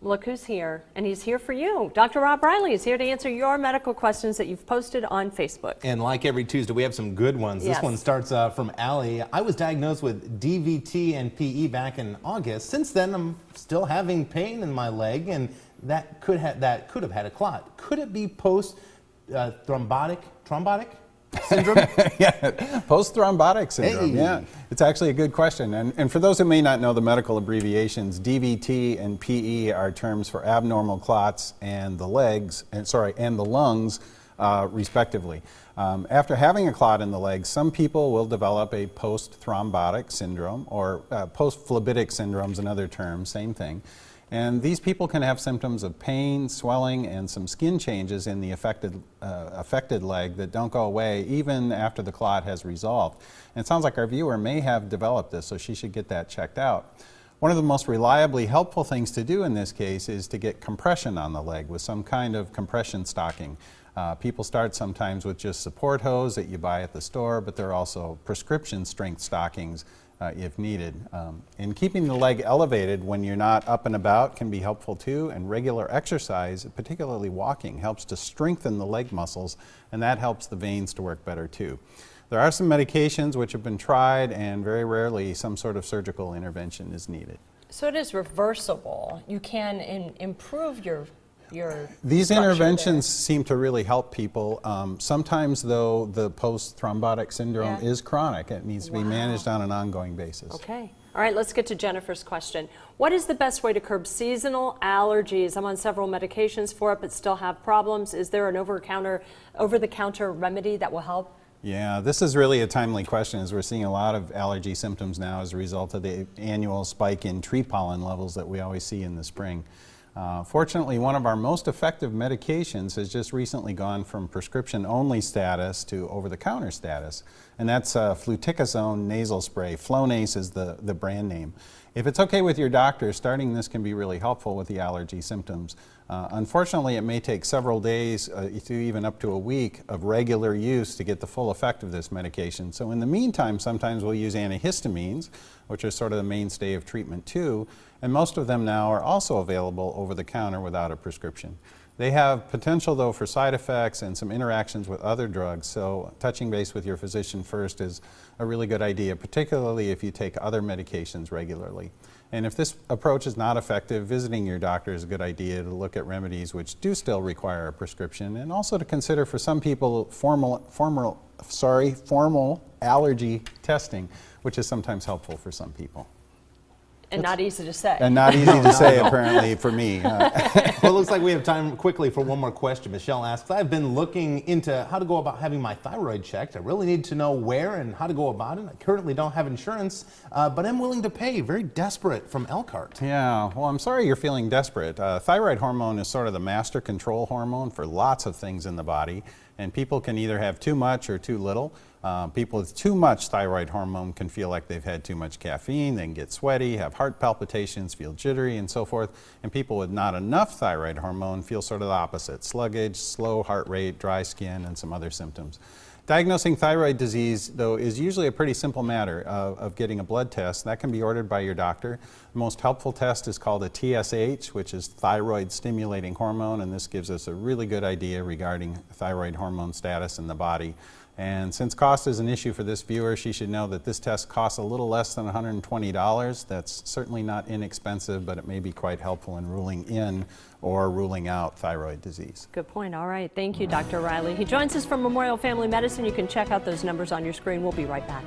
Look who's here, and he's here for you. Dr. Rob Riley is here to answer your medical questions that you've posted on Facebook. And like every Tuesday, we have some good ones. Yes. This one starts from Allie. I was diagnosed with DVT and PE back in August. Since then, I'm still having pain in my leg, and that could have had a clot. Could it be post-thrombotic syndrome? Yeah, post-thrombotic syndrome. Hey. Yeah, it's actually a good question. And for those who may not know the medical abbreviations, DVT and PE are terms for abnormal clots and the lungs, respectively. After having a clot in the legs, some people will develop a post-thrombotic syndrome, or post-phlebitic syndrome is another term, same thing. And these people can have symptoms of pain, swelling, and some skin changes in the affected leg that don't go away even after the clot has resolved. And it sounds like our viewer may have developed this, so she should get that checked out. One of the most reliably helpful things to do in this case is to get compression on the leg with some kind of compression stocking. People start sometimes with just support hose that you buy at the store, but there are also prescription strength stockings if needed. And keeping the leg elevated when you're not up and about can be helpful too, and regular exercise, particularly walking, helps to strengthen the leg muscles, and that helps the veins to work better too. There are some medications which have been tried, and very rarely some sort of surgical intervention is needed. So it is reversible. You can improve your These interventions seem to really help people. Sometimes, though, the post-thrombotic syndrome is chronic. It needs to be managed on an ongoing basis. Okay. All right, let's get to Jennifer's question. What is the best way to curb seasonal allergies? I'm on several medications for it, but still have problems. Is there an over-the-counter remedy that will help? Yeah, this is really a timely question, as we're seeing a lot of allergy symptoms now as a result of the annual spike in tree pollen levels that we always see in the spring. Fortunately, one of our most effective medications has just recently gone from prescription-only status to over-the-counter status, and that's fluticasone nasal spray. Flonase is the brand name. If it's okay with your doctor, starting this can be really helpful with the allergy symptoms. Unfortunately, it may take several days to even up to a week of regular use to get the full effect of this medication. So in the meantime, sometimes we'll use antihistamines, which are sort of the mainstay of treatment too, and most of them now are also available over the counter without a prescription. They have potential, though, for side effects and some interactions with other drugs, so touching base with your physician first is a really good idea, particularly if you take other medications regularly. And if this approach is not effective, visiting your doctor is a good idea to look at remedies which do still require a prescription, and also to consider for some people formal allergy testing, which is sometimes helpful for some people. And not easy to say. And not easy to say, apparently, for me. Well, it looks like we have time quickly for one more question. Michelle asks, I've been looking into how to go about having my thyroid checked. I really need to know where and how to go about it. I currently don't have insurance, but I'm willing to pay. Very desperate, from Elkhart. Yeah, well, I'm sorry you're feeling desperate. Thyroid hormone is sort of the master control hormone for lots of things in the body, and people can either have too much or too little. People with too much thyroid hormone can feel like they've had too much caffeine, they can get sweaty, have heart palpitations, feel jittery, and so forth. And people with not enough thyroid hormone feel sort of the opposite: sluggish, slow heart rate, dry skin, and some other symptoms. Diagnosing thyroid disease, though, is usually a pretty simple matter of getting a blood test. That can be ordered by your doctor. The most helpful test is called a TSH, which is thyroid stimulating hormone, and this gives us a really good idea regarding thyroid hormone status in the body. And since cost is an issue for this viewer, she should know that this test costs a little less than $120. That's certainly not inexpensive, but it may be quite helpful in ruling in or ruling out thyroid disease. Good point. All right. Thank you, Dr. Riley. He joins us from Memorial Family Medicine. You can check out those numbers on your screen. We'll be right back.